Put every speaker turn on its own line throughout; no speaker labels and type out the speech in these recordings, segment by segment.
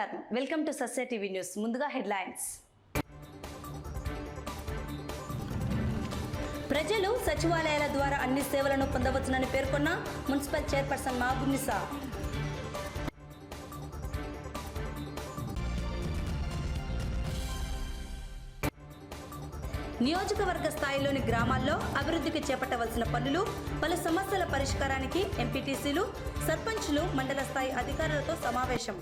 నమస్కారం, welcome to సస్య TV news. ముందుగా హెడ్లైన్స్. ప్రజలు సచివాలయాల ద్వారా అన్ని సేవలను పొందవచ్చునని పేర్కొన్న మున్సిపల్ చైర్పర్సన్ మహబూబునిసా. నియోజకవర్గ స్థాయిలోని గ్రామాల్లో అభివృద్ధికి చేపట్టవలసిన పనులు, పలు సమస్యల పరిష్కారానికి ఎంపీటీసీలు, సర్పంచ్లు, మండల స్థాయి అధికారులతో సమావేశం.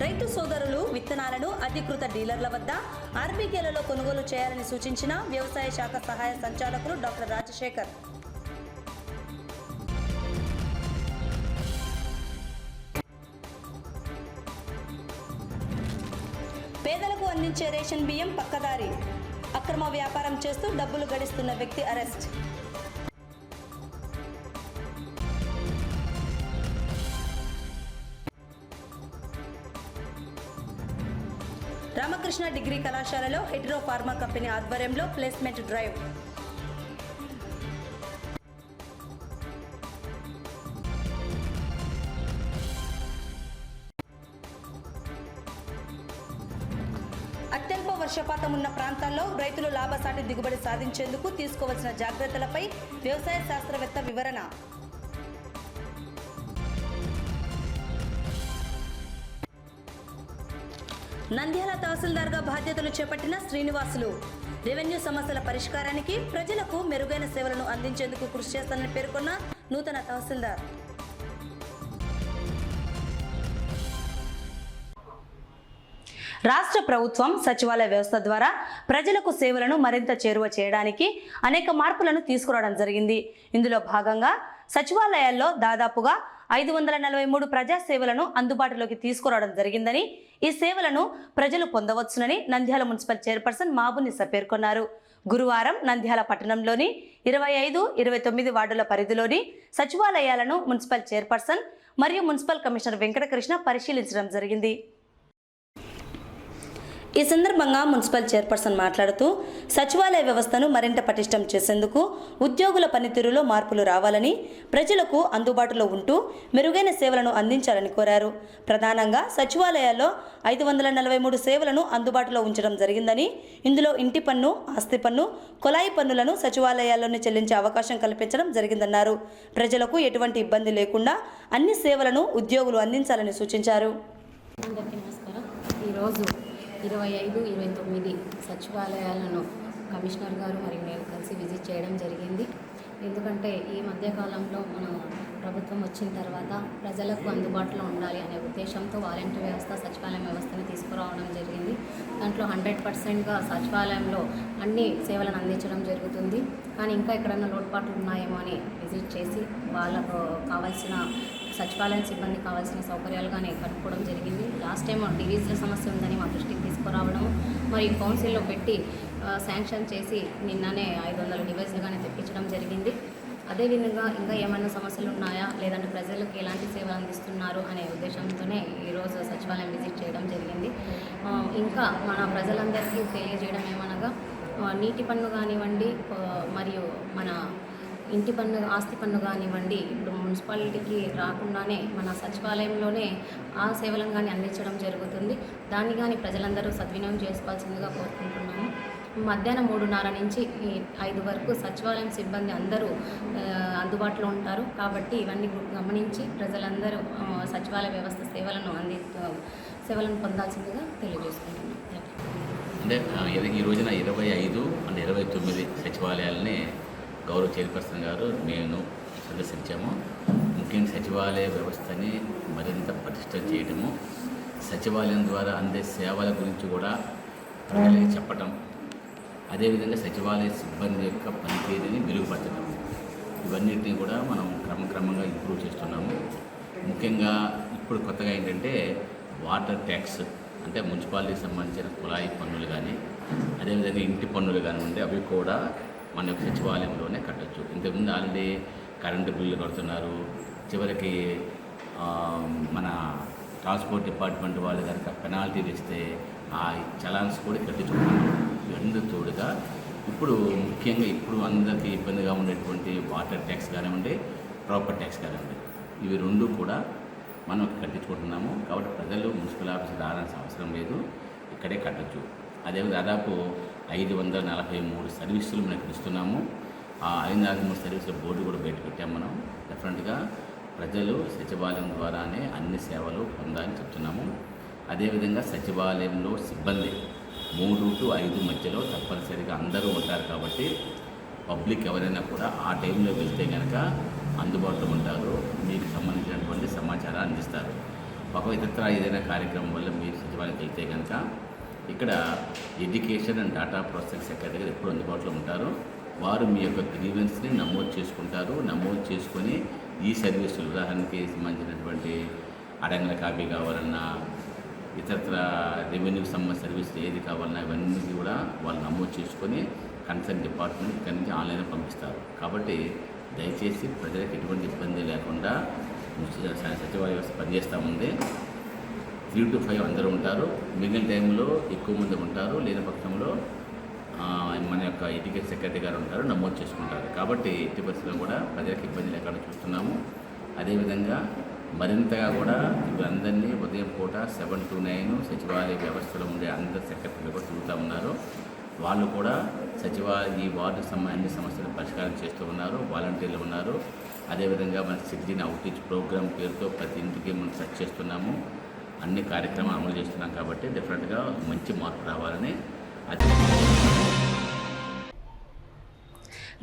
రైతు సోదరులు విత్తనాలను అధికృత డీలర్ల వద్ద ఆర్బీకేలలో కొనుగోలు చేయాలని సూచించిన వ్యవసాయ శాఖ సహాయ సంచాలకులు డాక్టర్ రాజశేఖర్. పేదలకు అందించే రేషన్ బియ్యం పక్కదారి, అక్రమ వ్యాపారం చేస్తూ డబ్బులు గడిస్తున్న వ్యక్తి అరెస్ట్. రామకృష్ణ డిగ్రీ కళాశాలలో హెటరో ఫార్మా కంపెనీ ఆధ్వర్యంలో ప్లేస్మెంట్ డ్రైవ్. అత్యల్ప వర్షపాతం ఉన్న ప్రాంతాల్లో రైతులు లాభసాటి దిగుబడి సాధించేందుకు తీసుకోవాల్సిన జాగ్రత్తలపై వ్యవసాయ శాస్త్రవేత్త వివరణ. నంద్యాల తహసీల్దార్గా బాధ్యతలు చేపట్టిన శ్రీనివాసులు రెవెన్యూ సమస్యల పరిష్కారానికి, ప్రజలకు మెరుగైన సేవలను అందించేందుకు కృషి చేస్తానని పేర్కొన్న నూతన తహసీల్దార్. రాష్ట్ర ప్రభుత్వం సచివాలయ వ్యవస్థ ద్వారా ప్రజలకు సేవలను మరింత చేరువ చేయడానికి అనేక మార్పులను తీసుకురావడం జరిగింది. ఇందులో భాగంగా సచివాలయాల్లో దాదాపుగా 543 ప్రజా సేవలను అందుబాటులోకి తీసుకురావడం జరిగిందని, ఈ సేవలను ప్రజలు పొందవచ్చునని నంద్యాల మున్సిపల్ చైర్పర్సన్ మహబూబునిసా పేర్కొన్నారు. గురువారం నంద్యాల పట్టణంలోని 25, 29 వార్డుల పరిధిలోని సచివాలయాలను మున్సిపల్ చైర్పర్సన్ మరియు మున్సిపల్ కమిషనర్ వెంకటకృష్ణ పరిశీలించడం జరిగింది. ఈ సందర్భంగా మున్సిపల్ చైర్పర్సన్ మాట్లాడుతూ సచివాలయ వ్యవస్థను మరింత పటిష్టం చేసేందుకు ఉద్యోగుల పనితీరులో మార్పులు రావాలని, ప్రజలకు అందుబాటులో ఉంటూ మెరుగైన సేవలను అందించాలని కోరారు. ప్రధానంగా సచివాలయాల్లో 543 సేవలను అందుబాటులో ఉంచడం జరిగిందని, ఇందులో ఇంటి పన్ను, ఆస్తి పన్ను, కొలాయి పన్నులను సచివాలయాల్లోనే చెల్లించే అవకాశం కల్పించడం జరిగిందన్నారు. ప్రజలకు ఎటువంటి ఇబ్బంది లేకుండా అన్ని సేవలను ఉద్యోగులు అందించాలని సూచించారు.
25, 29 సచివాలయాలను కమిషనర్ గారు మరియు నేను కలిసి విజిట్ చేయడం జరిగింది. ఎందుకంటే ఈ మధ్యకాలంలో మన ప్రభుత్వం వచ్చిన తర్వాత ప్రజలకు అందుబాటులో ఉండాలి అనే ఉద్దేశంతో వాలంటీర్ వ్యవస్థ, సచివాలయం వ్యవస్థను తీసుకురావడం జరిగింది. దాంట్లో 100%గా సచివాలయంలో అన్ని సేవలను అందించడం జరుగుతుంది. కానీ ఇంకా ఎక్కడన్నా లోటుపాట్లు ఉన్నాయేమో అని విజిట్ చేసి వాళ్ళకు కావాల్సిన సచివాలయం సిబ్బంది కావాల్సిన సౌకర్యాలు కానీ కనుక్కోవడం జరిగింది. లాస్ట్ టైం డివీజుల సమస్య ఉందని మా దృష్టికి తీసుకురావడం, మరియు కౌన్సిల్లో పెట్టి శాంక్షన్ చేసి నిన్ననే 500 డివైజులు కానీ తెప్పించడం జరిగింది. అదేవిధంగా ఇంకా ఏమైనా సమస్యలు ఉన్నాయా, లేదంటే ప్రజలకు ఎలాంటి సేవలు అందిస్తున్నారు అనే ఉద్దేశంతోనే ఈరోజు సచివాలయం విజిట్ చేయడం జరిగింది. ఇంకా మన ప్రజలందరికీ తెలియజేయడం ఏమనగా, నీటి పన్ను కానివ్వండి, మరియు మన ఇంటి పన్ను, ఆస్తి పన్ను కానివ్వండి, ఇప్పుడు మున్సిపాలిటీకి రాకుండానే మన సచివాలయంలోనే ఆ సేవలను కానీ అందించడం జరుగుతుంది. దాన్ని కానీ ప్రజలందరూ సద్వినియోగం చేసుకోవాల్సిందిగా కోరుకుంటున్నాము. మధ్యాహ్నం 3:30 నుంచి 5 వరకు సచివాలయం సిబ్బంది అందరూ అందుబాటులో ఉంటారు. కాబట్టి ఇవన్నీ గమనించి ప్రజలందరూ సచివాలయ వ్యవస్థ సేవలను పొందాల్సిందిగా తెలియజేసుకుంటున్నాం.
అంటే ఈ రోజున 25 అండ్ 29 సచివాలయాలని గౌరవ చైర్పర్సన్ గారు నేను సందర్శించాము. ముఖ్యంగా సచివాలయ వ్యవస్థని మరింత పటిష్టం చేయడము, సచివాలయం ద్వారా అందే సేవల గురించి కూడా ప్రజలకి చెప్పటం, అదేవిధంగా సచివాలయ సిబ్బంది యొక్క పనితీరుని మెరుగుపరచడం, ఇవన్నిటినీ కూడా మనం క్రమక్రమంగా ఇంప్రూవ్ చేస్తున్నాము. ముఖ్యంగా ఇప్పుడు కొత్తగా ఏంటంటే వాటర్ ట్యాక్స్, అంటే మున్సిపాలిటీకి సంబంధించిన కుళాయి పన్నులు కానీ, అదేవిధంగా ఇంటి పన్నులు కానివ్వండి, అవి కూడా మన యొక్క సచివాలయంలోనే కట్టచ్చు. ఇంతకుముందు ఆల్రెడీ కరెంటు బిల్లు కడుతున్నారు. చివరికి మన ట్రాన్స్పోర్ట్ డిపార్ట్మెంట్ వాళ్ళు కనుక పెనాల్టీ ఇస్తే ఆ చలాన్స్ కూడా కట్టించుకున్నాం. రెండు తోడుగా ఇప్పుడు ముఖ్యంగా ఇప్పుడు అందరికీ ఇబ్బందిగా ఉండేటువంటి వాటర్ ట్యాక్స్ కానివ్వండి, ప్రాపర్ ట్యాక్స్ కానివ్వండి, ఇవి రెండు కూడా మనం కట్టించుకుంటున్నాము. కాబట్టి ప్రజలు మున్సిపల్ ఆఫీస్ రావాల్సిన అవసరం లేదు, ఇక్కడే కట్టచ్చు. అదే దాదాపు 543 సర్వీసులు మనం ఇక్కడ ఇస్తున్నాము. ఆ 543 సర్వీసుల బోర్డు కూడా బయట పెట్టాము మనం. డెఫినెట్గా ప్రజలు సచివాలయం ద్వారానే అన్ని సేవలు పొందాలని చెప్తున్నాము. అదేవిధంగా సచివాలయంలో సిబ్బంది 3 to 5 మధ్యలో తప్పనిసరిగా అందరూ ఉంటారు. కాబట్టి పబ్లిక్ ఎవరైనా కూడా ఆ టైంలో వెళ్తే కనుక అందుబాటులో ఉంటారు, మీకు సంబంధించినటువంటి సమాచారం అందిస్తారు. ఒక ఇతర ఏదైనా కార్యక్రమం వల్ల మీరు సచివాలయం వెళ్తే కనుక ఇక్కడ education and data processing secretary గారు ఎప్పుడు అందుబాటులో ఉంటారు. వారు మీ యొక్క గ్రీవెన్స్ని నమోదు చేసుకుంటారు. నమోదు చేసుకొని ఈ సర్వీసులు, ఉదాహరణకి సంబంధించినటువంటి అడంగల కాపీ కావాలన్నా, ఇతరత్ర రెవెన్యూకి సంబంధించిన సర్వీసులు ఏది కావాలన్నా ఇవన్నీ కూడా వాళ్ళు నమోదు చేసుకొని కన్సర్న్ డిపార్ట్మెంట్ ఇక్కడి నుంచి ఆన్లైన్లో పంపిస్తారు. కాబట్టి దయచేసి ప్రజలకు ఎటువంటి ఇబ్బంది లేకుండా సచివాలయ వ్యవస్థ పనిచేస్తూ ఉంది. 3 to 5 అందరూ ఉంటారు. మిగిలిన టైంలో ఎక్కువ మంది ఉంటారు. లేని పక్షంలో మన యొక్క ఎడ్యుకేషన్ సెక్రటరీ గారు ఉంటారు, నమోదు చేసుకుంటారు. కాబట్టి ఎట్టి పరిస్థితుల్లో కూడా ప్రజలకు ఇబ్బంది లేకుండా చూస్తున్నాము. అదేవిధంగా మరింతగా కూడా వీళ్ళందరినీ ఉదయం పూట 7 to 9 సచివాలయ వ్యవస్థలో ఉండే అందరు సెక్రటరీలు కూడా తిరుగుతూ ఉన్నారు. వాళ్ళు కూడా ఈ వార్డుకు సంబంధించిన సమస్యలు పరిష్కారం చేస్తూ ఉన్నారు. వాలంటీర్లు ఉన్నారు. అదేవిధంగా మన సిటిజన్ అవుట్రీచ్ ప్రోగ్రామ్ పేరుతో ప్రతి ఇంటికి మనం సెర్చ్ చేస్తున్నాము. అన్ని కార్యక్రమాలు అమలు చేస్తున్నాం. కాబట్టి డెఫినెట్గా మంచి మార్పు రావాలని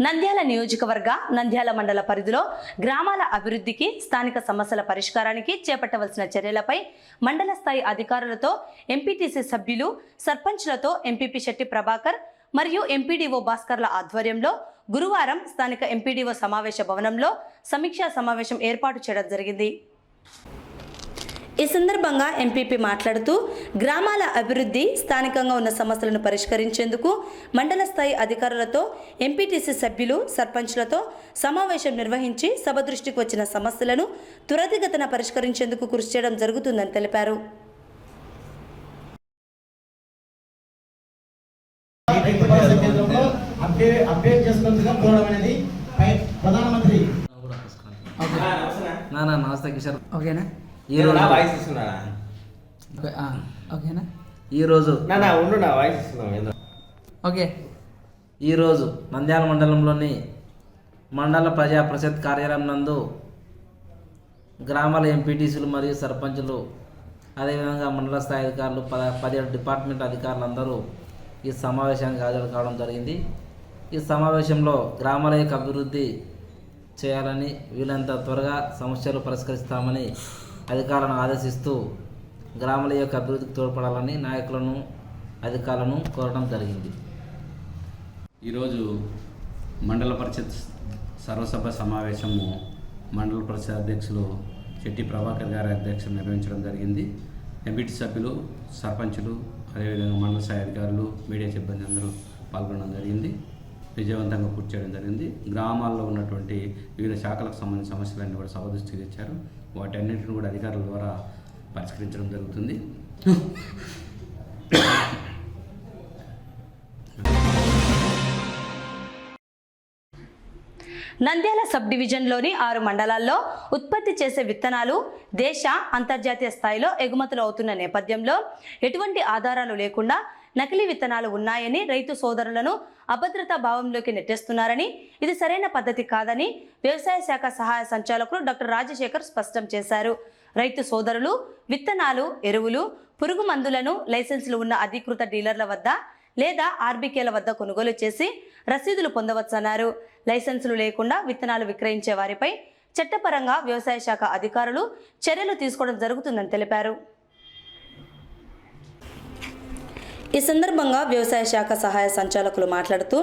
నంద్యాల నియోజకవర్గ నంద్యాల మండల పరిధిలో గ్రామాల అభివృద్ధికి, స్థానిక సమస్యల పరిష్కారానికి చేపట్టవలసిన చర్యలపై మండల స్థాయి అధికారులతో, ఎంపీటీసీ సభ్యులు, సర్పంచ్లతో ఎంపీపీ శెట్టి ప్రభాకర్ మరియు ఎంపీడీఓ భాస్కర్ల ఆధ్వర్యంలో గురువారం స్థానిక ఎంపీడీఓ సమావేశ భవనంలో సమీక్షా సమావేశం ఏర్పాటు చేయడం జరిగింది. ఈ సందర్భంగా ఎంపీపీ మాట్లాడుతూ గ్రామాల అభివృద్ధి, స్థానికంగా ఉన్న సమస్యలను పరిష్కరించేందుకు మండల స్థాయి అధికారులతో, ఎంపీటీసీ సభ్యులు, సర్పంచ్లతో సమావేశం నిర్వహించి సభ దృష్టికి వచ్చిన సమస్యలను త్వరితగతిన పరిష్కరించేందుకు కృషి చేయడం జరుగుతుందని తెలిపారు.
నమస్తే కిషోర్. ఓకేనా? ఓకేనా? ఈరోజు నంద్యాల మండలంలోని మండల ప్రజా పరిషత్ కార్యాలయం నందు గ్రామాల ఎంపీటీసీలు మరియు సర్పంచులు, అదేవిధంగా మండల స్థాయి అధికారులు, 17 డిపార్ట్మెంట్ అధికారులు అందరూ ఈ సమావేశానికి హాజరు కావడం జరిగింది. ఈ సమావేశంలో గ్రామాల యొక్క అభివృద్ధి చేయాలని, వీలంత త్వరగా సమస్యలు పరిష్కరిస్తామని అధికారులను ఆదేశిస్తూ గ్రామాల యొక్క అభివృద్ధికి తోడ్పడాలని నాయకులను, అధికారులను కోరడం జరిగింది.
ఈరోజు మండల పరిషత్ సర్వసభ సమావేశము మండల పరిషత్ అధ్యక్షులు శెట్టి ప్రభాకర్ గారి అధ్యక్షతన నిర్వహించడం జరిగింది. ఎంపీటీ సభ్యులు, సర్పంచులు, అదేవిధంగా మండల స్థాయి అధికారులు, మీడియా సిబ్బంది అందరూ పాల్గొనడం జరిగింది. విజయవంతంగా పూర్తి చేయడం జరిగింది. గ్రామాల్లో ఉన్నటువంటి వివిధ శాఖలకు సంబంధించిన సమస్యలన్నీ కూడా సభ దృష్టికి తెచ్చారు. వాటన్నిటిని కూడా అధికారుల ద్వారా పరిష్కరించడం జరుగుతుంది.
నంద్యాల సబ్ డివిజన్లోని 6 మండలాల్లో ఉత్పత్తి చేసే విత్తనాలు దేశ, అంతర్జాతీయ స్థాయిలో ఎగుమతులు అవుతున్న నేపథ్యంలో ఎటువంటి ఆధారాలు లేకుండా నకిలీ విత్తనాలు ఉన్నాయని రైతు సోదరులను అభద్రతా భావంలోకి నెట్టేస్తున్నారని, ఇది సరైన పద్ధతి కాదని వ్యవసాయ శాఖ సహాయ సంచాలకులు డాక్టర్ రాజశేఖర్ స్పష్టం చేశారు. రైతు సోదరులు విత్తనాలు, ఎరువులు, పురుగు మందులను లైసెన్సులు ఉన్న అధికృత డీలర్ల వద్ద లేదా ఆర్బీకేల వద్ద కొనుగోలు చేసి రసీదులు పొందవచ్చన్నారు. లైసెన్సులు లేకుండా విత్తనాలు విక్రయించే వారిపై చట్టపరంగా వ్యవసాయ శాఖ అధికారులు చర్యలు తీసుకోవడం జరుగుతుందని తెలిపారు. ఈ సందర్భంగా వ్యవసాయ శాఖ సహాయ సంచాలకులు మాట్లాడుతూ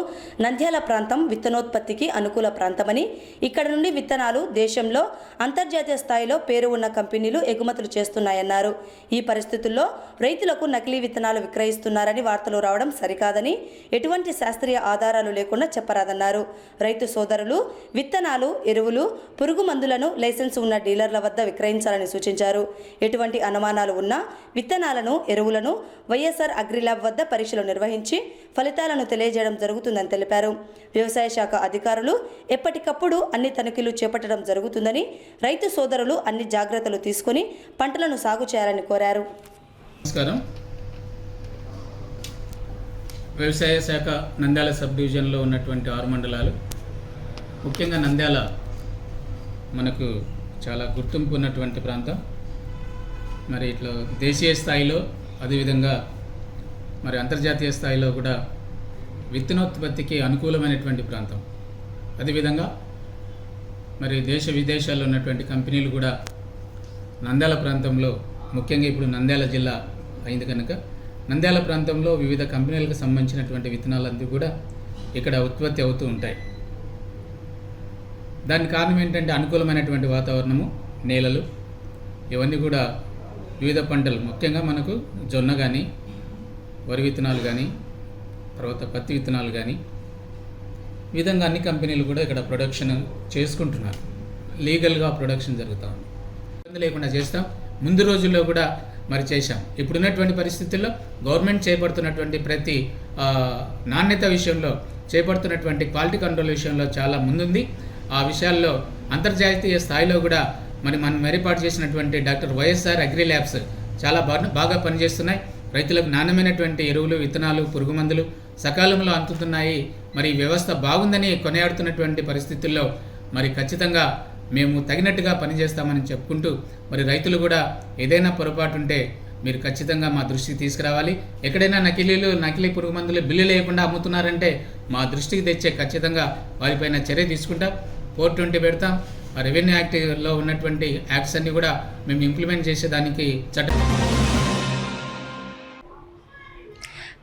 నంద్యాల ప్రాంతం విత్తనోత్పత్తికి అనుకూల ప్రాంతమని, ఇక్కడ నుండి విత్తనాలు దేశంలో, అంతర్జాతీయ స్థాయిలో పేరు ఉన్న కంపెనీలు ఎగుమతులు చేస్తున్నాయన్నారు. ఈ పరిస్థితుల్లో రైతులకు నకిలీ విత్తనాలు విక్రయిస్తున్నారని వార్తలు రావడం సరికాదని, ఎటువంటి శాస్త్రీయ ఆధారాలు లేకుండా చెప్పరాదన్నారు. రైతు సోదరులు విత్తనాలు, ఎరువులు, పురుగు మందులను లైసెన్స్ ఉన్న డీలర్ల వద్ద విక్రయించాలని సూచించారు. ఎటువంటి అనుమానాలు ఉన్నా విత్తనాలను, ఎరువులను వైఎస్ఆర్ అగ్రిల్యాబ్ ల్యాబ్ వద్ద పరీక్షలు నిర్వహించి ఫలితాలను తెలియజేయడం జరుగుతుందని తెలిపారు. వ్యవసాయ శాఖ అధికారులు ఎప్పటికప్పుడు అన్ని తనిఖీలు చేపట్టడం జరుగుతుందని, రైతు సోదరులు అన్ని జాగ్రత్తలు తీసుకుని పంటలను సాగు చేయాలని కోరారు.
నమస్కారం. వ్యవసాయ శాఖ నంద్యాల సబ్ డివిజన్లో ఉన్నటువంటి 6 మండలాలు, ముఖ్యంగా నంద్యాల మనకు చాలా గుర్తింపు ఉన్నటువంటి ప్రాంతం. మరి ఇట్లా దేశీయ స్థాయిలో అదేవిధంగా మరి అంతర్జాతీయ స్థాయిలో కూడా విత్తనోత్పత్తికి అనుకూలమైనటువంటి ప్రాంతం. అదేవిధంగా మరి దేశ విదేశాల్లో ఉన్నటువంటి కంపెనీలు కూడా నంద్యాల ప్రాంతంలో, ముఖ్యంగా ఇప్పుడు నంద్యాల జిల్లా అయింది కనుక నంద్యాల ప్రాంతంలో వివిధ కంపెనీలకు సంబంధించినటువంటి విత్తనాలన్నీ కూడా ఇక్కడ ఉత్పత్తి అవుతూ ఉంటాయి. దానికి కారణం ఏంటంటే అనుకూలమైనటువంటి వాతావరణము, నేలలు, ఇవన్నీ కూడా వివిధ పంటలు, ముఖ్యంగా మనకు జొన్న కానీ, వరి విత్తనాలు కానీ, తర్వాత పత్తి విత్తనాలు కానీ, ఈ విధంగా అన్ని కంపెనీలు కూడా ఇక్కడ ప్రొడక్షన్ చేసుకుంటున్నారు. లీగల్గా ప్రొడక్షన్ జరుగుతూ ఉంది. ఇబ్బంది లేకుండా చేస్తాం. ముందు రోజుల్లో కూడా మరి చేశాం. ఇప్పుడున్నటువంటి పరిస్థితుల్లో గవర్నమెంట్ చేపడుతున్నటువంటి ప్రతి నాణ్యత విషయంలో, చేపడుతున్నటువంటి క్వాలిటీ కంట్రోల్ విషయంలో చాలా ముందుంది. ఆ విషయాల్లో అంతర్జాతీయ స్థాయిలో కూడా మనం ఏర్పాటు చేసినటువంటి డాక్టర్ వైఎస్ఆర్ అగ్రి ల్యాబ్స్ చాలా బాగా పనిచేస్తున్నాయి. రైతులకు నాణ్యమైనటువంటి ఎరువులు, విత్తనాలు, పురుగు మందులు సకాలంలో అందుతున్నాయి. మరి ఈ వ్యవస్థ బాగుందని కొనియాడుతున్నటువంటి పరిస్థితుల్లో మరి ఖచ్చితంగా మేము తగినట్టుగా పనిచేస్తామని చెప్పుకుంటూ, మరి రైతులు కూడా ఏదైనా పొరపాటు ఉంటే మీరు ఖచ్చితంగా మా దృష్టికి తీసుకురావాలి. ఎక్కడైనా నకిలీ పురుగు మందులు బిల్లు లేకుండా అమ్ముతున్నారంటే మా దృష్టికి తెచ్చే ఖచ్చితంగా వారిపైన చర్య తీసుకుంటాం. 420 పెడతాం. రెవెన్యూ యాక్ట్లో ఉన్నటువంటి యాక్ట్స్ అన్ని కూడా మేము ఇంప్లిమెంట్ చేసేదానికి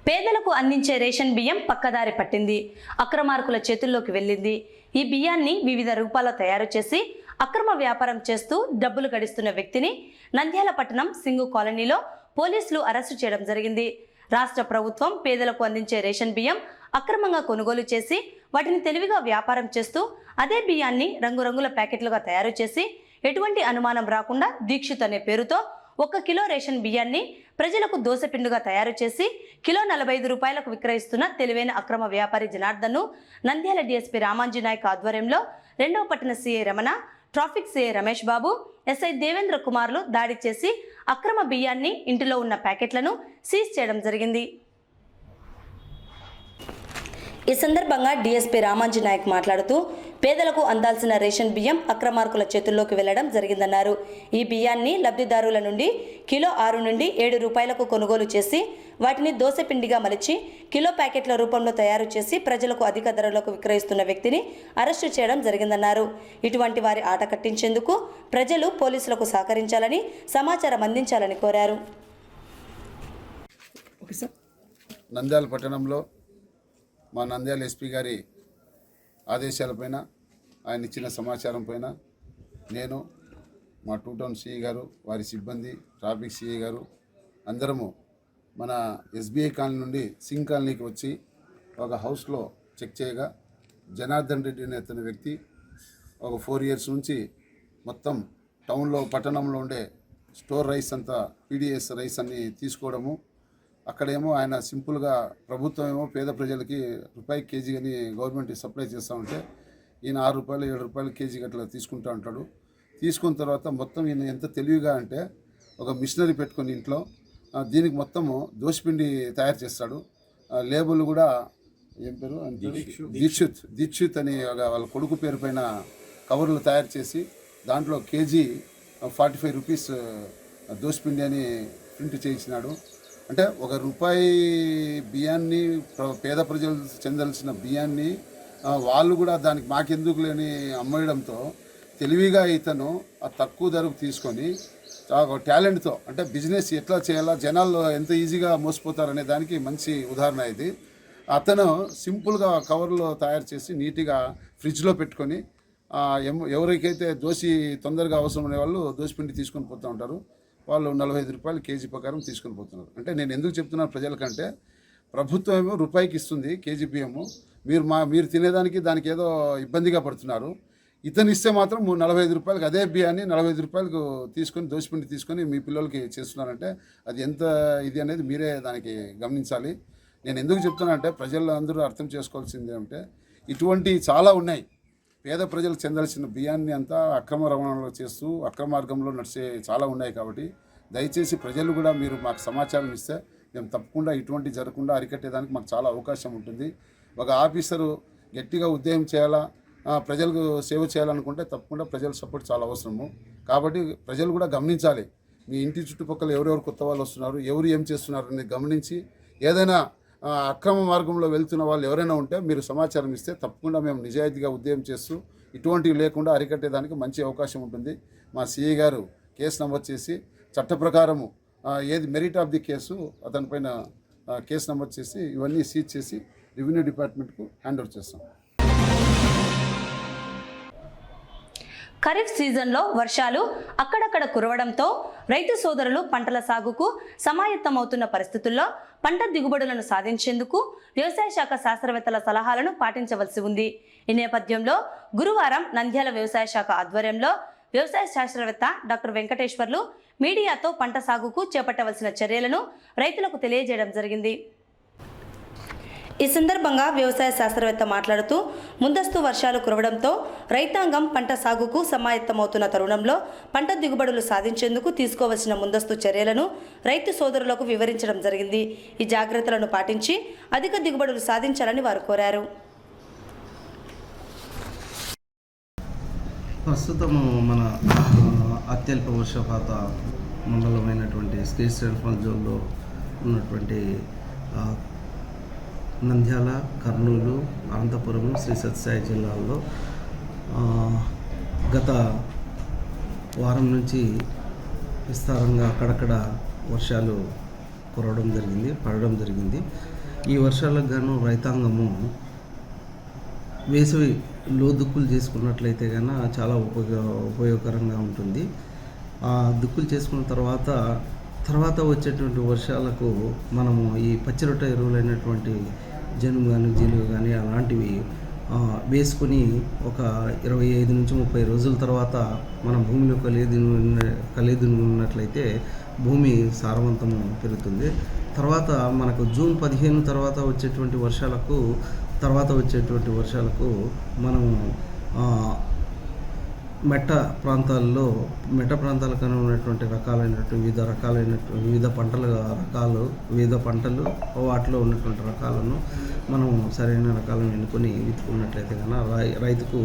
పేదలకు అందించే రేషన్ బియ్యం పక్కదారి పట్టింది. అక్రమార్కుల చేతుల్లోకి వెళ్ళింది. ఈ బియ్యాన్ని వివిధ రూపాల్లో తయారు చేసి అక్రమ వ్యాపారం చేస్తూ డబ్బులు గడిస్తున్న వ్యక్తిని నంద్యాల పట్టణం సింగు కాలనీలో పోలీసులు అరెస్టు చేయడం జరిగింది. రాష్ట్ర ప్రభుత్వం పేదలకు అందించే రేషన్ బియ్యం అక్రమంగా కొనుగోలు చేసి వాటిని తెలివిగా వ్యాపారం చేస్తూ అదే బియ్యాన్ని రంగురంగుల ప్యాకెట్లుగా తయారు చేసి ఎటువంటి అనుమానం రాకుండా దీక్షిత్ అనే పేరుతో 1 కిలో రేషన్ బియ్యాన్ని ప్రజలకు దోసపిండుగా తయారు చేసి కిలో 45 రూపాయలకు విక్రయిస్తున్న తెలివైన అక్రమ వ్యాపారి జనార్దన్ను నంద్యాల డీఎస్పీ రామాంజీ నాయక్ ఆధ్వర్యంలో 2వ పట్టణ CI Ramana, traffic CI Ramesh Babu, SI Devendra కుమార్లు దాడి చేసి అక్రమ బియ్యాన్ని, ఇంటిలో ఉన్న ప్యాకెట్లను సీజ్ చేయడం జరిగింది. ఈ సందర్భంగా డీఎస్పీ రామాంజీ నాయక్ మాట్లాడుతూ పేదలకు అందాల్సిన రేషన్ బియ్యం అక్రమార్కుల చేతుల్లోకి వెళ్లడం జరిగిందన్నారు. ఈ బియ్యాన్ని లబ్ధిదారుల నుండి కిలో 6 నుండి 7 రూపాయలకు కొనుగోలు చేసి వాటిని దోసపిండిగా మలిచి కిలో ప్యాకెట్ల రూపంలో తయారు చేసి ప్రజలకు అధిక ధరలకు విక్రయిస్తున్న వ్యక్తిని అరెస్టు చేయడం జరిగిందన్నారు. ఇటువంటి వారి ఆట కట్టించేందుకు ప్రజలు పోలీసులకు సహకరించాలని, సమాచారం అందించాలని కోరారు.
నంద్యాల పట్టణంలో మా నంద్యాల ఎస్పీ గారి ఆదేశాలపైన, ఆయన ఇచ్చిన సమాచారం పైన నేను, మా 2 టౌన్ సిఐ గారు, వారి సిబ్బంది, ట్రాఫిక్ సిఐ గారు అందరము మన ఎస్బీఐ కాలనీ నుండి సింగ్ కాలనీకి వచ్చి ఒక హౌస్లో చెక్ చేయగా జనార్దన్ రెడ్డి అనే అతని వ్యక్తి ఒక 4 ఇయర్స్ నుంచి మొత్తం టౌన్లో, పట్టణంలో ఉండే స్టోర్ రైస్ అంతా పీడిఎస్ రైస్ అన్ని తీసుకోవడము. అక్కడేమో ఆయన సింపుల్గా, ప్రభుత్వం ఏమో పేద ప్రజలకి రూపాయి కేజీ అని గవర్నమెంట్ సప్లై చేస్తూ ఉంటే ఈయన 6 రూపాయలు 7 రూపాయలు కేజీకి అట్లా తీసుకుంటూ ఉంటాడు. తీసుకున్న తర్వాత మొత్తం ఈయన ఎంత తెలివిగా అంటే ఒక మిషనరీ పెట్టుకొని ఇంట్లో దీనికి మొత్తము దోశపిండి తయారు చేస్తాడు. లేబుల్ కూడా ఏం పేరు, దీక్షిత్ అని వాళ్ళ కొడుకు పేరు పైన కవర్లు తయారు చేసి దాంట్లో కేజీ 45 రూపీస్ దోశపిండి అని ప్రింట్ చేయించినాడు. అంటే 1 రూపాయి బియ్యాన్ని, పేద ప్రజలు చెందాల్సిన బియ్యాన్ని వాళ్ళు కూడా దానికి మాకెందుకు లేని అమ్మడంతో తెలివిగా ఇతను ఆ తక్కువ ధరకు తీసుకొని టాలెంట్తో, అంటే బిజినెస్ ఎట్లా చేయాలా, జనాల్లో ఎంత ఈజీగా మోసపోతారనే దానికి మంచి ఉదాహరణ ఇది. అతను సింపుల్గా కవర్లో తయారు చేసి నీట్గా ఫ్రిడ్జ్లో పెట్టుకొని ఎవరికైతే దోశ తొందరగా అవసరం అనే వాళ్ళు దోశపిండి తీసుకొని పోతూ ఉంటారు. వాళ్ళు 45 రూపాయలు కేజీ ప్రకారం తీసుకొని పోతున్నారు. అంటే నేను ఎందుకు చెప్తున్నాను ప్రజలకంటే, ప్రభుత్వం ఏమో రూపాయికి ఇస్తుంది కేజీ బియ్యము, మీరు తినేదానికి దానికి ఏదో ఇబ్బందిగా పడుతున్నారు. ఇతను ఇస్తే మాత్రం 45 రూపాయలకి అదే బియ్యాన్ని 45 రూపాయలకు తీసుకొని దోసిపిండి తీసుకొని మీ పిల్లలకి చేస్తున్నారంటే అది ఎంత ఇది అనేది మీరే దానికి గమనించాలి. నేను ఎందుకు చెప్తున్నానంటే ప్రజలందరూ అర్థం చేసుకోవాల్సింది ఏమంటే ఇటువంటి చాలా ఉన్నాయి. పేద ప్రజలకు చెందాల్సిన బియ్యాన్ని అంతా అక్రమ రవాణాలో చేస్తూ అక్రమ మార్గంలో నడిచే చాలా ఉన్నాయి. కాబట్టి దయచేసి ప్రజలు కూడా మీరు మాకు సమాచారం ఇస్తే మేము తప్పకుండా ఇటువంటి జరగకుండా అరికట్టేదానికి మాకు చాలా అవకాశం ఉంటుంది. ఒక ఆఫీసరు గట్టిగా ఉద్యమం చేయాలా, ప్రజలకు సేవ చేయాలనుకుంటే తప్పకుండా ప్రజల సపోర్ట్ చాలా అవసరము. కాబట్టి ప్రజలు కూడా గమనించాలి. మీ ఇంటి చుట్టుపక్కల ఎవరెవరు కొత్త వాళ్ళు వస్తున్నారు, ఎవరు ఏం చేస్తున్నారు అనేది గమనించి ఏదైనా అక్రమ మార్గంలో వెళ్తున్న వాళ్ళు ఎవరైనా ఉంటే మీరు సమాచారం ఇస్తే తప్పకుండా మేము నిజాయితీగా ఉద్యమం చేస్తూ ఇటువంటివి లేకుండా అరికట్టేదానికి మంచి అవకాశం ఉంటుంది. మా సిఐ గారు కేసు నమోదు చేసి చట్ట ప్రకారము ఏది మెరిట్ ఆఫ్ ది కేసు అతనిపైన కేసు నమోదు చేసి ఇవన్నీ సీజ్ చేసి రెవెన్యూ డిపార్ట్మెంట్కు హ్యాండ్ ఓవర్ చేస్తాం.
ఖరీఫ్ సీజన్లో వర్షాలు అక్కడక్కడ కురవడంతో రైతు సోదరులు పంటల సాగుకు సమాయత్తమవుతున్న పరిస్థితుల్లో పంట దిగుబడులను సాధించేందుకు వ్యవసాయ శాఖ శాస్త్రవేత్తల సలహాలను పాటించవలసి ఉంది. ఈ నేపథ్యంలో గురువారం నంద్యాల వ్యవసాయ శాఖ ఆధ్వర్యంలో వ్యవసాయ శాస్త్రవేత్త డాక్టర్ వెంకటేశ్వర్లు మీడియాతో పంట సాగుకు చేపట్టవలసిన చర్యలను రైతులకు తెలియజేయడం జరిగింది. ఈ సందర్భంగా వ్యవసాయ శాస్త్రవేత్త మాట్లాడుతూ ముందస్తు వర్షాలు కురవడంతో రైతాంగం పంట సాగుకు సమాయత్తమవుతున్న తరుణంలో పంట దిగుబడులు సాధించేందుకు తీసుకోవాల్సిన ముందస్తు చర్యలను రైతు సోదరులకు వివరించడం జరిగింది. ఈ జాగ్రత్తలను పాటించి అధిక దిగుబడులు సాధించాలని వారు కోరారు.
ప్రస్తుతము మన అత్యల్ప వర్షపాత మండలమైనటువంటి శ్రీశైలం జోన్లో ఉన్నటువంటి నంద్యాల, కర్నూలు, అనంతపురం, శ్రీ సత్యసాయి జిల్లాల్లో గత వారం నుంచి విస్తారంగా అక్కడక్కడ వర్షాలు పడడం జరిగింది. ఈ వర్షాలకు గాను రైతాంగము వేసవిలో దుక్కులు చేసుకున్నట్లయితే కన్నా చాలా ఉపయోగకరంగా ఉంటుంది. ఆ దుక్కులు చేసుకున్న తర్వాత వచ్చేటువంటి వర్షాలకు మనము ఈ పచ్చిరొట్ట ఎరువులైనటువంటి జనుము కానీ జీలుగు కానీ అలాంటివి వేసుకొని ఒక 25 నుంచి 30 రోజుల తర్వాత మనం భూమిలో కలిదున్నట్లయితే భూమి సారవంతము పెరుగుతుంది. తర్వాత మనకు జూన్ 15 తర్వాత వచ్చేటువంటి వర్షాలకు మనము మెట్ట ప్రాంతాలకు ఉన్నటువంటి వివిధ పంటలు వాటిలో ఉన్నటువంటి రకాలను మనం సరైన రకాలను ఎన్నుకొని విత్తుకున్నట్లయితే కన్నా రైతుకు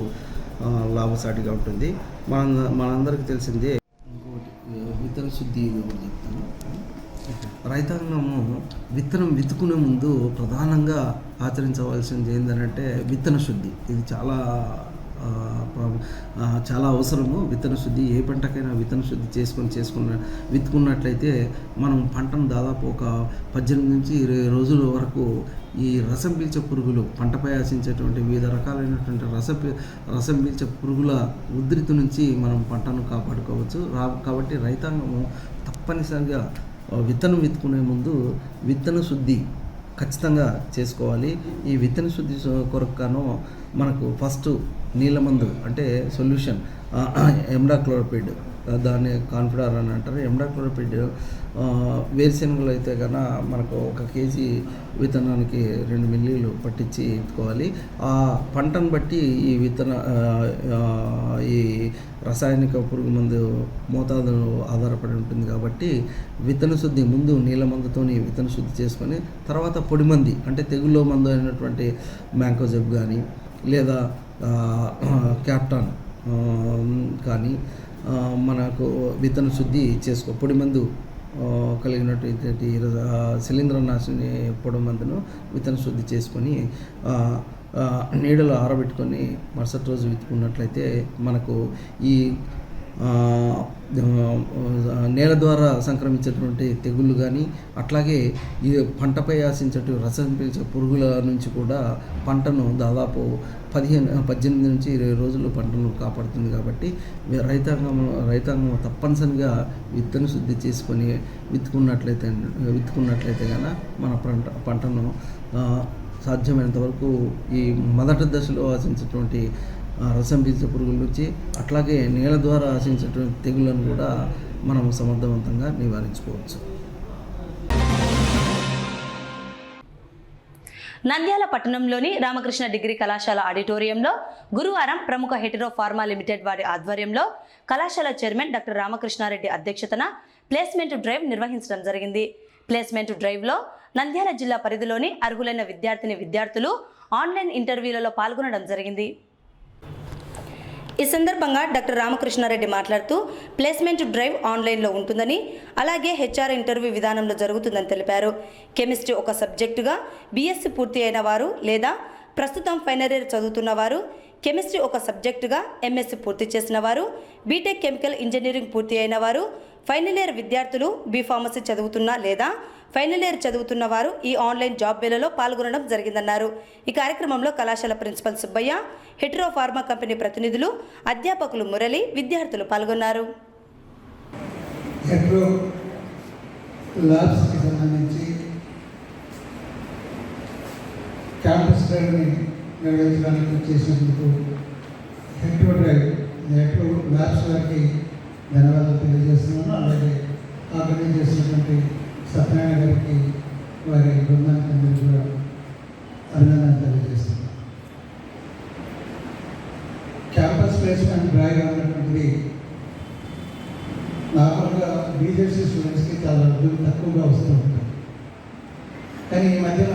లాభసాటిగా ఉంటుంది. మనందరికీ తెలిసిందే. ఇంకోటి విత్తన శుద్ధి కూడా చెప్తాను. రైతాంగము విత్తనం విత్తుకునే ముందు ప్రధానంగా ఆచరించవలసింది ఏంటంటే విత్తన శుద్ధి. ఇది చాలా అవసరము. విత్తన శుద్ధి ఏ పంటకైనా విత్తన శుద్ధి విత్తుకున్నట్లయితే మనం పంటను దాదాపు ఒక 18 నుంచి 20 రోజుల వరకు ఈ రసం పీల్చే పురుగులు, పంటపై ఆశించేటువంటి వివిధ రకాలైనటువంటి రసం పీల్చే పురుగుల ఉధృతి నుంచి మనం పంటను కాపాడుకోవచ్చు. కాబట్టి రైతాంగము తప్పనిసరిగా విత్తనం విత్తుకునే ముందు విత్తన శుద్ధి ఖచ్చితంగా చేసుకోవాలి. ఈ విత్తన శుద్ధి కొరకుగాను మనకు ఫస్ట్ నీళ్ళ మందు అంటే సొల్యూషన్ ఎండాక్లోరోపిడ్, దాన్ని కాన్ఫిడార్ అని అంటారు. ఎండాక్లోరోపిడ్ వేరుశెనగలు అయితే కన్నా మనకు 1 కేజీ విత్తనానికి 2 మిల్లీలు పట్టించి ఎత్తుకోవాలి. ఆ పంటను బట్టి ఈ రసాయనిక పురుగు మందు మోతాదు ఆధారపడి ఉంటుంది. కాబట్టి విత్తన శుద్ధి ముందు నీళ్ళ మందుతోని విత్తన శుద్ధి చేసుకొని తర్వాత పొడి మంది అంటే తెగుల్లో మందు అయినటువంటి మ్యాంకోజెబ్ కానీ లేదా క్యాప్టాన్ కానీ మనకు విత్తన శుద్ధి పొడి మందు కలిగినటువంటి శిలీంద్రనాశిని పొడి మందును విత్తన శుద్ధి చేసుకొని నీడలో ఆరబెట్టుకొని మరుసటి రోజు విత్తుకున్నట్లయితే మనకు ఈ నేల ద్వారా సంక్రమించేటువంటి తెగుళ్ళు కానీ అట్లాగే ఈ పంటపై ఆశించేటువంటి రసం పీల్చే పురుగుల నుంచి కూడా పంటను దాదాపు 18 నుంచి 20 రోజులు పంటను కాపాడుతుంది. కాబట్టి రైతాంగం తప్పనిసరిగా విత్తన శుద్ధి చేసుకొని విత్తుకున్నట్లయితే కనుక మన పంటను సాధ్యమైనంత వరకు ఈ మొదటి దశలో ఆశించేటువంటి రసం పీల్చే పురుగుల నుంచి, అట్లాగే నేల ద్వారా ఆశించేటువంటి తెగుళ్ళను కూడా మనం సమర్థవంతంగా నివారించుకోవచ్చు.
నంద్యాల పట్టణంలోని రామకృష్ణ డిగ్రీ కళాశాల ఆడిటోరియంలో గురువారం ప్రముఖ హెటెరో ఫార్మా లిమిటెడ్ వారి ఆధ్వర్యంలో కళాశాల చైర్మన్ డాక్టర్ రామకృష్ణారెడ్డి అధ్యక్షతన ప్లేస్మెంట్ డ్రైవ్ నిర్వహించడం జరిగింది. ప్లేస్మెంట్ డ్రైవ్లో నంద్యాల జిల్లా పరిధిలోని అర్హులైన విద్యార్థులు ఆన్లైన్ ఇంటర్వ్యూలలో పాల్గొనడం జరిగింది. ఈ సందర్భంగా డాక్టర్ రామకృష్ణారెడ్డి మాట్లాడుతూ ప్లేస్మెంట్ డ్రైవ్ ఆన్లైన్లో ఉంటుందని, అలాగే హెచ్ఆర్ ఇంటర్వ్యూ విధానంలో జరుగుతుందని తెలిపారు. కెమిస్ట్రీ ఒక సబ్జెక్టుగా బీఎస్సీ పూర్తి అయిన వారు లేదా ప్రస్తుతం ఫైనల్ ఇయర్ చదువుతున్న వారు, కెమిస్ట్రీ ఒక సబ్జెక్టుగా ఎంఎస్సీ పూర్తి చేసిన వారు, బీటెక్ కెమికల్ ఇంజనీరింగ్ పూర్తి అయిన వారు, ఫైనల్ ఇయర్ విద్యార్థులు బీఫార్మసీ చదువుతున్న లేదా ఫైనల్ ఇయర్ చదువుతున్న వారు ఈ ఆన్లైన్ జాబ్ మేళలో పాల్గొనడం జరిగిందన్నారు. ఈ కార్యక్రమంలో కళాశాల principal Subbaiah, Hetero pharma company ప్రతినిధులు, అధ్యాపకులు మురళి, విద్యార్థులు పాల్గొన్నారు.
హెటెరో ల్యాబ్స్కి సంబంధించి క్యాంపస్ డ్రైవ్ని నిర్వహించడానికి చేసినందుకు హెటెరో ల్యాబ్స్ వారికి ధన్యవాదాలు తెలియజేస్తున్నాను. అలాగే ఆర్గనైజ్ చేసినటువంటి సత్యనారాయణ గారికి, వారి బృందానికి అందరికీ కూడా అభినందనలు తెలియజేస్తున్నాను. క్యాంపస్ ప్లేస్మెంట్ డ్రైవ్ అన్నటువంటిది నార్మల్గా బీజేసీ స్టూడెంట్స్కి చాలా తక్కువగా వస్తూ ఉంటుంది. కానీ ఈ మధ్యన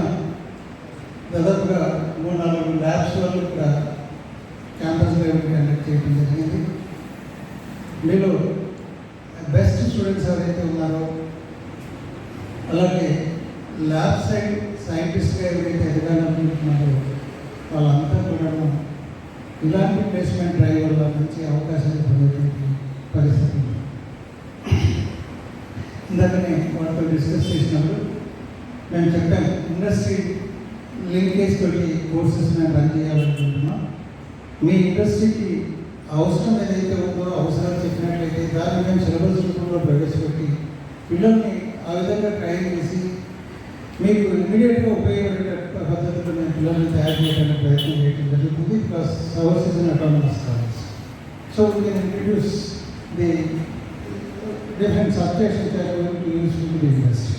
దాదాపుగా 3-4 ల్యాబ్స్ వాళ్ళు కూడా క్యాంపస్ డ్రైవ్ కండక్ట్ చేయడం జరిగింది. మీలో బెస్ట్ స్టూడెంట్స్ ఎవరైతే ఉన్నారో, అలాగే ల్యాబ్ సైడ్ సైంటిస్ట్గా ఎవరైతే ఎదగాలనుకుంటున్నారో వాళ్ళంతా కూడా ఇలాంటి ప్లేస్మెంట్ డ్రైవ్ వల్ల మంచి అవకాశాలు పొందేటువంటి పరిస్థితి. ఇందాకనే వాళ్ళతో డిస్కస్ చేసినప్పుడు మేము చెప్పాము, ఇండస్ట్రీ లింకేజ్ తోటి కోర్సెస్ మేము రన్ చేయాలనుకుంటున్నాం. మీ ఇండస్ట్రీకి అవసరం ఏదైతే ఉందో, అవసరాలు చెప్పినట్లయితే దాన్ని మేము సిలబస్ రూపంలో ప్రవేశపెట్టి పిల్లల్ని ఆ విధంగా ట్రైన్ చేసి మీకు ఇమీడియట్గా ఉపయోగపడే పద్ధతిలో మేము పిల్లల్ని తయారు చేయడానికి ప్రయత్నం చేయడం జరుగుతుంది. Plus hours is autonomous college, so we can introduce the different subjects use to the industry.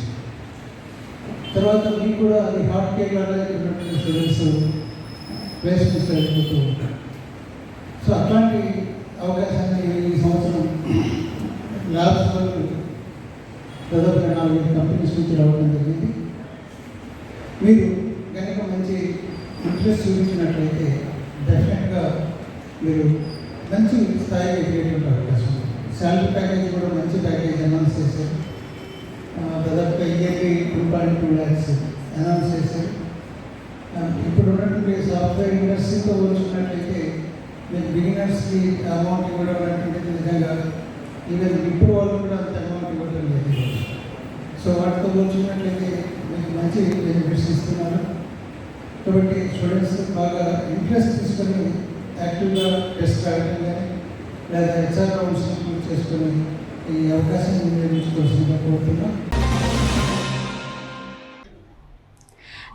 తర్వాత మీకు కూడా అది హార్ట్ కేర్ లాగా స్టూడెంట్స్ ప్లేస్మెంట్స్ వెళ్ళిపోతూ ఉంటారు. సో అట్లాంటి అవకాశాన్ని ఈ సంవత్సరం ల్యాబ్స్ వాళ్ళు దాదాపుగా 4 కంపెనీస్ నుంచి రావడం జరిగింది. మీరు కనుక మంచి ఇంట్రెస్ట్ చూపించినట్లయితే డెఫినెట్గా మీరు మంచి స్థాయికి ఎదిగేటువంటి అవకాశం ఉంది. శాలరీ ప్యాకేజ్ కూడా మంచి ప్యాకేజ్ అనౌన్స్ చేశారు. దాదాపుగా ఇయర్లీ 2.2 lakhs అనౌన్స్ చేశారు. ఇప్పుడు ఉన్నటువంటి సాఫ్ట్వేర్ ఇండస్ట్రీతో పోల్చుకున్నట్లయితే మీరు బిగినర్స్కి అమౌంట్ ఇవ్వడం అనేటువంటిది నిజంగా ఈవెన్ ఇప్పుడు వాళ్ళు కూడా అంత అమౌంట్ ఇవ్వడం లేదు. సో వాటితో పోల్చుకున్నట్లయితే మీకు మంచి బెనిఫిట్స్ ఇస్తున్నారు. కాబట్టి స్టూడెంట్స్ బాగా ఇంట్రెస్ట్ తీసుకొని యాక్టివ్గా టెస్ట్ రాయడం కానీ లేదా హెచ్ఆర్ రౌండ్స్ చేసుకొని ఈ అవకాశాన్ని వినియోగించుకోవాల్సిందిగా కోరుతున్నాం.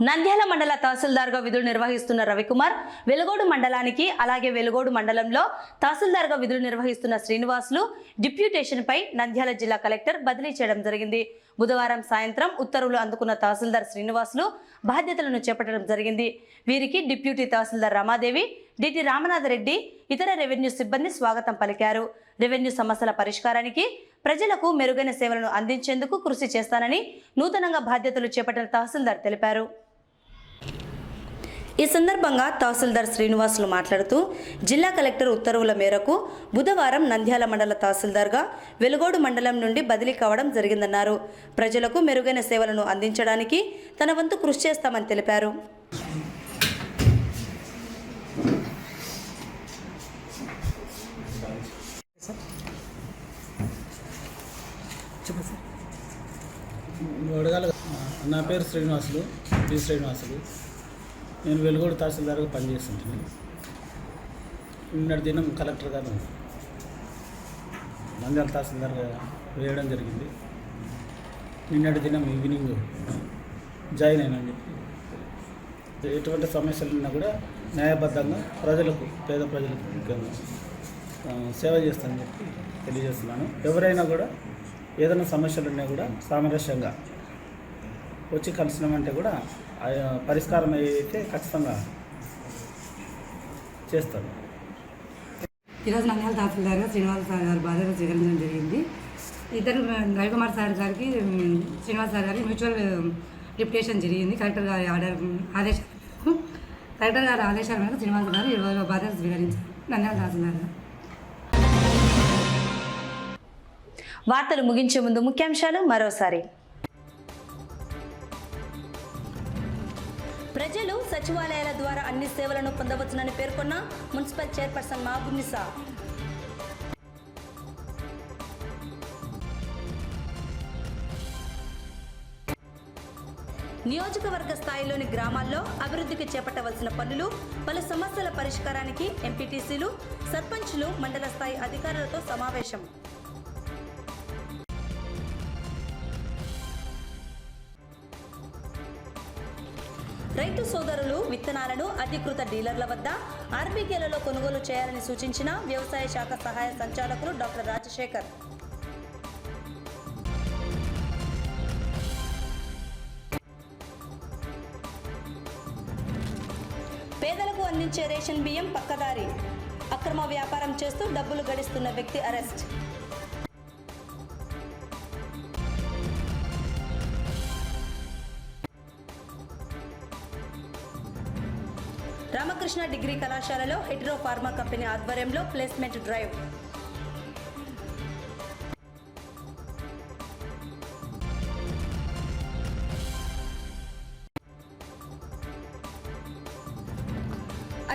నంద్యాల మండల తహసీల్దార్గా విధులు నిర్వహిస్తున్న రవికుమార్, వెలుగోడు మండలానికి అలాగే వెలుగోడు మండలంలో తహసీల్దార్గా విధులు నిర్వహిస్తున్న శ్రీనివాసులు డిప్యూటేషన్పై నంద్యాల జిల్లా కలెక్టర్ బదిలీ చేయడం జరిగింది. బుధవారం సాయంత్రం ఉత్తర్వులు అందుకున్న తహసీల్దార్ శ్రీనివాసులు బాధ్యతలను చేపట్టడం జరిగింది. వీరికి డిప్యూటీ తహసీల్దార్ రమాదేవి, డిటి రామనాథరెడ్డి, ఇతర రెవెన్యూ సిబ్బంది స్వాగతం పలికారు. రెవెన్యూ సమస్యల పరిష్కారానికి, ప్రజలకు మెరుగైన సేవలను అందించేందుకు కృషి చేస్తానని నూతనంగా బాధ్యతలు చేపట్టిన తహసీల్దార్ తెలిపారు. ఈ సందర్భంగా తహసీల్దార్ శ్రీనివాసులు మాట్లాడుతూ జిల్లా కలెక్టర్ ఉత్తర్వుల మేరకు బుధవారం నంద్యాల మండల తహసీల్దార్గా వెలుగోడు మండలం నుండి బదిలీ కావడం జరిగిందన్నారు. ప్రజలకు మెరుగైన సేవలను అందించడానికి తన వంతు కృషి చేస్తామని తెలిపారు.
నా పేరు శ్రీనివాసులు, పి శ్రీనివాసులు. నేను వెలుగోడు తహసీల్దార్గా పనిచేస్తుంటాను. నిన్నటి దినం కలెక్టర్ గారు నంద్యాల తహసీల్దార్గా వేయడం జరిగింది. నిన్నటి దినం ఈవినింగ్ జాయిన్ అయినని చెప్పి ఎటువంటి సమస్యలు ఉన్నా కూడా న్యాయబద్ధంగా ప్రజలకు, పేద ప్రజలకు ముఖ్యంగా సేవ చేస్తానని చెప్పి తెలియజేస్తున్నాను. ఎవరైనా కూడా ఏదైనా సమస్యలు ఉన్నా కూడా సామరస్యంగా వచ్చి కలిసినామంటే కూడా పరిష్కారం అయితే ఖచ్చితంగా చేస్తాను.
ఈరోజు నంద్యాల తహసీల్దార్గా శ్రీనివాస్ సార్ గారు బాధ్యత స్వీకరించడం జరిగింది. ఇద్దరు రవికుమార్ సార్ గారికి, శ్రీనివాస్ సార్ గారికి మ్యూచువల్ డిప్యుటేషన్ జరిగింది. కలెక్టర్ గారి ఆదేశాల మేరకు శ్రీనివాస్ గారు ఈరోజు బాధ్యత స్వీకరించారు నంద్యాల తహసీల్దార్గా.
వార్తలు ముగించే ముందు ముఖ్యాంశాలు మరోసారి. ప్రజలు సచివాలయాల ద్వారా అన్ని సేవలను పొందవచ్చునని పేర్కొన్న మున్సిపల్ చైర్పర్సన్ మహబూబునిసా. నియోజకవర్గ స్థాయిలోని గ్రామాల్లో అభివృద్ధికి చేపట్టవలసిన పనులు, పలు సమస్యల పరిష్కారానికి ఎంపీటీసీలు, సర్పంచ్లు, మండల స్థాయి అధికారులతో సమావేశం. రైతు సోదరులు విత్తనాలను అధికృత డీలర్ల వద్ద ఆర్బీకేలలో కొనుగోలు చేయాలని సూచించిన వ్యవసాయ శాఖ సహాయ సంచాలకులు డాక్టర్ రాజశేఖర్. పేదలకు అందించే రేషన్ బియ్యం పక్కదారి, అక్రమ వ్యాపారం చేస్తూ డబ్బులు గడిస్తున్న వ్యక్తి అరెస్ట్. రామకృష్ణ డిగ్రీ కళాశాలలో హెటరో ఫార్మా కంపెనీ ఆధ్వర్యంలో ప్లేస్మెంట్ డ్రైవ్.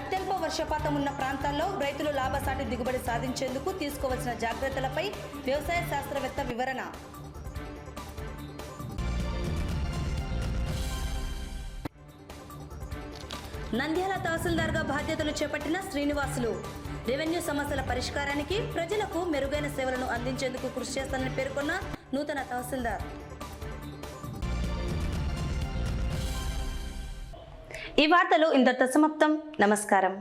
అత్యల్ప వర్షపాతం ఉన్న ప్రాంతాల్లో రైతులు లాభసాటి దిగుబడి సాధించేందుకు తీసుకోవాల్సిన జాగ్రత్తలపై వ్యవసాయ శాస్త్రవేత్త వివరణ. నంద్యాల తహసీల్దార్గా బాధ్యతలు చేపట్టిన శ్రీనివాసులు రెవెన్యూ సమస్యల పరిష్కారానికి, ప్రజలకు మెరుగైన సేవలను అందించేందుకు కృషి చేస్తానని పేర్కొన్న నూతన తహసీల్దార్. ఈ వార్తలు ఇంతటితో సమాప్తం. నమస్కారం.